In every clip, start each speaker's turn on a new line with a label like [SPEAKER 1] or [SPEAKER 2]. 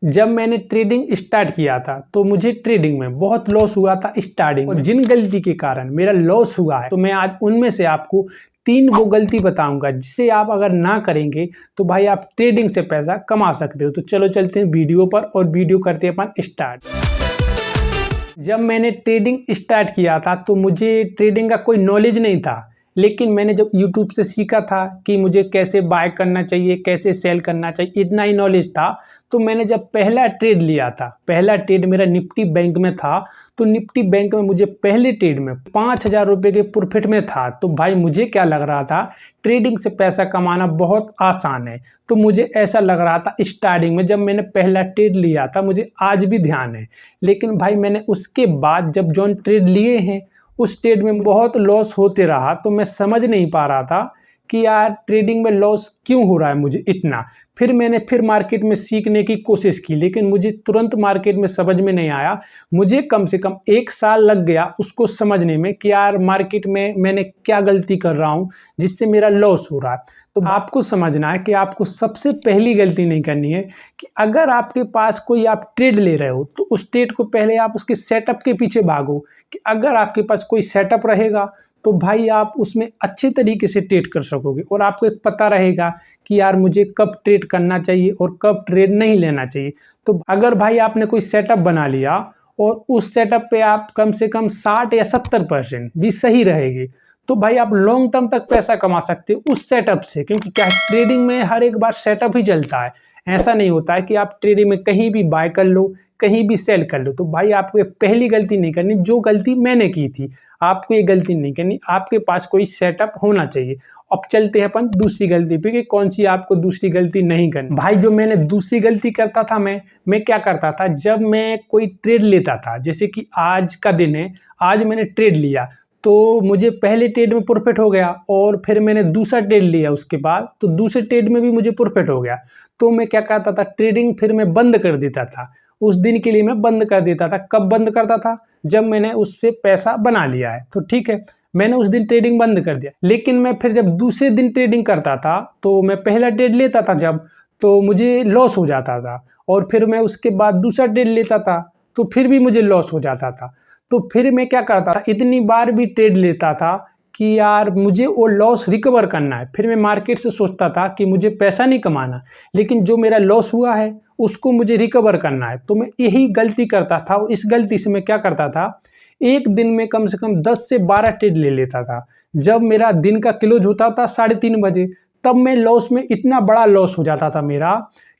[SPEAKER 1] जब मैंने trading start किया था तो मुझे ट्रेडिंग में बहुत लॉस हुआ था स्टार्टिंग और जिन गलती के कारण मेरा लॉस हुआ है तो मैं आज उनमें से आपको 3 वो गलती बताऊंगा जिसे आप अगर ना करेंगे तो भाई आप ट्रेडिंग से पैसा कमा सकते हो। तो चलो चलते हैं वीडियो पर और वीडियो करते हैं अपन स्टार्ट। जब मैंने ट्रेडिंग स्टार्ट किया था तो मुझे ट्रेडिंग का कोई नॉलेज नहीं था, लेकिन मैंने जब YouTube से सीखा था कि मुझे कैसे बाय करना चाहिए, कैसे सेल करना चाहिए, इतना ही नॉलेज था। तो मैंने जब पहला ट्रेड लिया था, पहला ट्रेड मेरा निफ्टी बैंक में था, तो निफ्टी बैंक में मुझे पहले ट्रेड में 5,000 रुपये के प्रॉफिट में था। तो भाई मुझे क्या लग रहा था, ट्रेडिंग से पैसा कमाना बहुत आसान है। तो मुझे ऐसा लग रहा था स्टार्टिंग में जब मैंने पहला ट्रेड लिया था, मुझे आज भी ध्यान है। लेकिन भाई मैंने उसके बाद जब जो ट्रेड लिए हैं उस ट्रेड में बहुत लॉस होते रहा, तो मैं समझ नहीं पा रहा था कि यार ट्रेडिंग में लॉस क्यों हो रहा है मुझे इतना। फिर मैंने मार्केट में सीखने की कोशिश की, लेकिन मुझे तुरंत मार्केट में समझ में नहीं आया। मुझे कम से कम 1 साल लग गया उसको समझने में कि यार मार्केट में मैंने क्या गलती कर रहा हूँ जिससे मेरा लॉस हो रहा है। तो आपको समझना है कि आपको सबसे पहली गलती नहीं करनी है कि अगर आपके पास कोई आप ट्रेड ले रहे हो तो उस ट्रेड को पहले आप उसके सेटअप के पीछे भागो कि अगर आपके पास कोई सेटअप रहेगा तो भाई आप उसमें अच्छे तरीके से ट्रेड कर सकोगे और आपको एक पता रहेगा कि यार मुझे कब ट्रेड करना चाहिए और कब ट्रेड नहीं लेना चाहिए। तो अगर भाई आपने कोई सेटअप बना लिया और उस सेटअप पे आप कम से कम 60 या 70% भी सही रहेगी तो भाई आप लॉन्ग टर्म तक पैसा कमा सकते हो उस सेटअप से। क्योंकि क्या ट्रेडिंग में हर एक बार सेटअप ही चलता है, ऐसा नहीं होता है कि आप ट्रेडिंग में कहीं भी बाय कर लो कहीं भी सेल कर लो। तो भाई आपको ये पहली गलती नहीं करनी जो गलती मैंने की थी, आपको ये गलती नहीं करनी। आपके पास कोई सेटअप होना चाहिए। अब चलते हैं अपन दूसरी गलती पे कि कौन सी आपको दूसरी गलती नहीं करनी। भाई जो मैंने दूसरी गलती करता था, मैं क्या करता था, जब मैं कोई ट्रेड लेता था, जैसे कि आज का दिन है, आज मैंने ट्रेड लिया तो मुझे पहले ट्रेड में प्रॉफिट हो गया और फिर मैंने दूसरा ट्रेड लिया उसके बाद तो दूसरे ट्रेड में भी मुझे प्रॉफिट हो गया। तो मैं क्या करता था, ट्रेडिंग फिर मैं बंद कर देता था, उस दिन के लिए मैं बंद कर देता था। कब बंद करता था, जब मैंने उससे पैसा बना लिया है तो ठीक है, मैंने उस दिन ट्रेडिंग बंद कर दिया। लेकिन मैं फिर जब दूसरे दिन ट्रेडिंग करता था तो मैं पहला ट्रेड लेता था जब, तो मुझे लॉस हो जाता था और फिर मैं उसके बाद दूसरा ट्रेड लेता था तो फिर भी मुझे लॉस हो जाता था। तो फिर मैं क्या करता था, इतनी बार भी ट्रेड लेता था कि यार मुझे वो लॉस रिकवर करना है। फिर मैं मार्केट से सोचता था कि मुझे पैसा नहीं कमाना, लेकिन जो मेरा लॉस हुआ है उसको मुझे रिकवर करना है। तो मैं यही गलती करता था और इस गलती से मैं क्या करता था, एक दिन में कम से कम 10 से 12 ट्रेड ले लेता था। जब मेरा दिन का क्लोज होता था 3:30 बजे, तब मैं लॉस में इतना बड़ा लॉस हो जाता था मेरा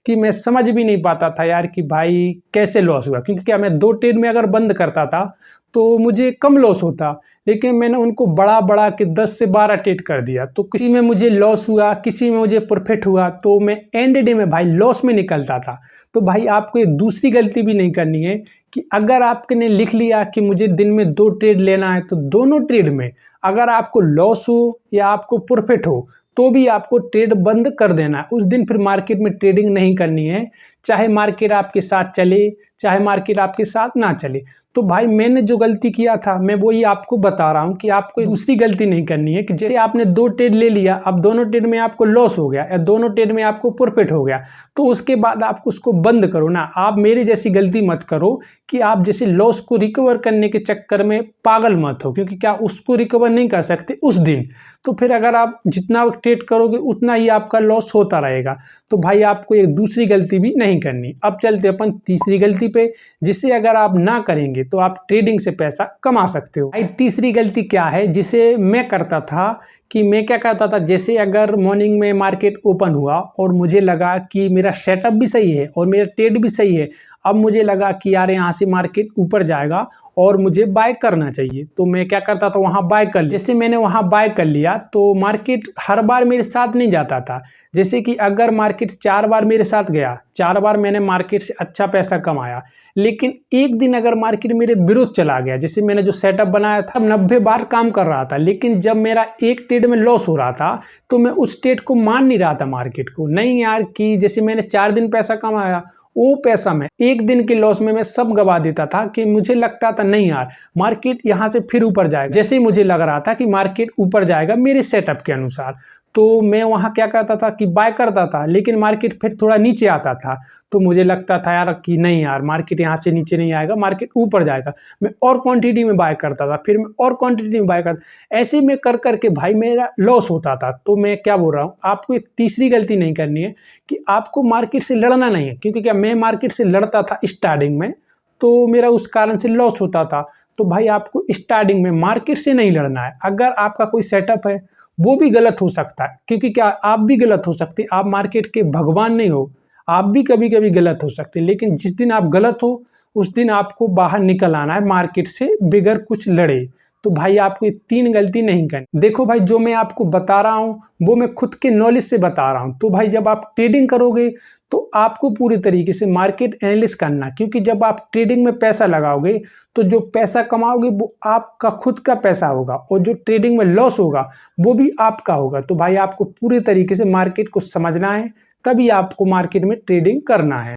[SPEAKER 1] कि मैं समझ भी नहीं पाता था यार कि भाई कैसे लॉस हुआ। क्योंकि क्या मैं 2 ट्रेड में अगर बंद करता था तो मुझे कम लॉस होता, लेकिन मैंने उनको बढ़ा के 10 से 12 ट्रेड कर दिया। तो किसी में मुझे लॉस हुआ, किसी में मुझे प्रॉफिट हुआ, तो मैं एंड डे में भाई लॉस में निकलता था। तो भाई आपको एक दूसरी गलती भी नहीं करनी है कि अगर आपने लिख लिया कि मुझे दिन में 2 ट्रेड लेना है तो दोनों ट्रेड में अगर आपको लॉस हो या आपको प्रॉफिट हो तो भी आपको ट्रेड बंद कर देना है। उस दिन फिर मार्केट में ट्रेडिंग नहीं करनी है, चाहे मार्केट आपके साथ चले चाहे मार्केट आपके साथ ना चले। तो भाई मैंने जो गलती किया था मैं वही आपको बता रहा हूँ कि आपको दूसरी गलती नहीं करनी है कि जैसे आपने 2 ट्रेड ले लिया, अब दोनों ट्रेड में आपको लॉस हो गया या दोनों ट्रेड में आपको प्रॉफिट हो गया, तो उसके बाद आप उसको बंद करो ना। आप मेरी जैसी गलती मत करो कि आप जैसे लॉस को रिकवर करने के चक्कर में पागल मत हो, क्योंकि क्या उसको रिकवर नहीं कर सकते उस दिन, तो फिर अगर आप जितना ट्रेड करोगे उतना ही आपका लॉस होता रहेगा। तो भाई आपको एक दूसरी गलती भी नहीं करनी। अब चलते अपन तीसरी गलती पे, जिसे अगर आप ना करेंगे तो आप ट्रेडिंग से पैसा कमा सकते हो। भाई तीसरी गलती क्या है जिसे मैं करता था कि मैं क्या करता था, जैसे अगर मॉर्निंग में मार्केट ओपन हुआ और मुझे लगा कि मेरा सेटअप भी सही है और मेरा ट्रेड भी सही है, अब मुझे लगा कि यार यहाँ से मार्केट ऊपर जाएगा और मुझे बाय करना चाहिए, तो मैं क्या करता था, वहाँ बाय कर लिया। जैसे मैंने वहाँ बाय कर लिया तो मार्केट हर बार मेरे साथ नहीं जाता था। जैसे कि अगर मार्केट 4 बार मेरे साथ गया, 4 बार मैंने मार्केट से अच्छा पैसा कमाया, लेकिन एक दिन अगर मार्केट मेरे विरुद्ध चला गया, जैसे मैंने जो सेटअप बनाया था 90 बार काम कर रहा था, लेकिन जब मेरा एक ट्रेड में लॉस हो रहा था तो मैं उस ट्रेड को मान नहीं रहा था मार्केट को। नहीं यार कि जैसे मैंने 4 दिन पैसा कमाया, वो पैसा मैं एक दिन के लॉस में मैं सब गवा देता था कि मुझे लगता था नहीं यार मार्केट यहाँ से फिर ऊपर जाएगा। जैसे ही मुझे लग रहा था कि मार्केट ऊपर जाएगा मेरे सेटअप के अनुसार, तो मैं वहाँ क्या करता था कि बाय करता था, लेकिन मार्केट फिर थोड़ा नीचे आता था, तो मुझे लगता था यार कि नहीं यार, मार्केट यहाँ से नीचे नहीं आएगा, मार्केट ऊपर जाएगा। मैं और क्वांटिटी में बाय करता था, फिर मैं और क्वांटिटी में बाय करता, ऐसे में कर करके भाई मेरा लॉस होता था। तो मैं क्या बोल रहा हूँ, आपको एक तीसरी गलती नहीं करनी है कि आपको मार्केट से लड़ना नहीं है, क्योंकि क्या मैं मार्केट से लड़ता था स्टार्टिंग में, तो मेरा उस कारण से लॉस होता था। तो भाई आपको स्टार्टिंग में मार्केट से नहीं लड़ना है। अगर आपका कोई सेटअप है वो भी गलत हो सकता है, क्योंकि क्या आप भी गलत हो सकते हैं, आप मार्केट के भगवान नहीं हो, आप भी कभी कभी गलत हो सकते हैं। लेकिन जिस दिन आप गलत हो उस दिन आपको बाहर निकल आना है मार्केट से बिगर कुछ लड़े। तो भाई आपको ये 3 गलती नहीं करनी। देखो भाई, जो मैं आपको बता रहा हूँ वो मैं खुद के नॉलेज से बता रहा हूँ। तो भाई जब आप ट्रेडिंग करोगे तो आपको पूरी तरीके से मार्केट एनालिसिस करना, क्योंकि जब आप ट्रेडिंग में पैसा लगाओगे तो जो पैसा कमाओगे वो आपका खुद का पैसा होगा, और जो ट्रेडिंग में लॉस होगा वो भी आपका होगा। तो भाई आपको पूरी तरीके से मार्केट को समझना है, तभी आपको मार्केट में ट्रेडिंग करना है।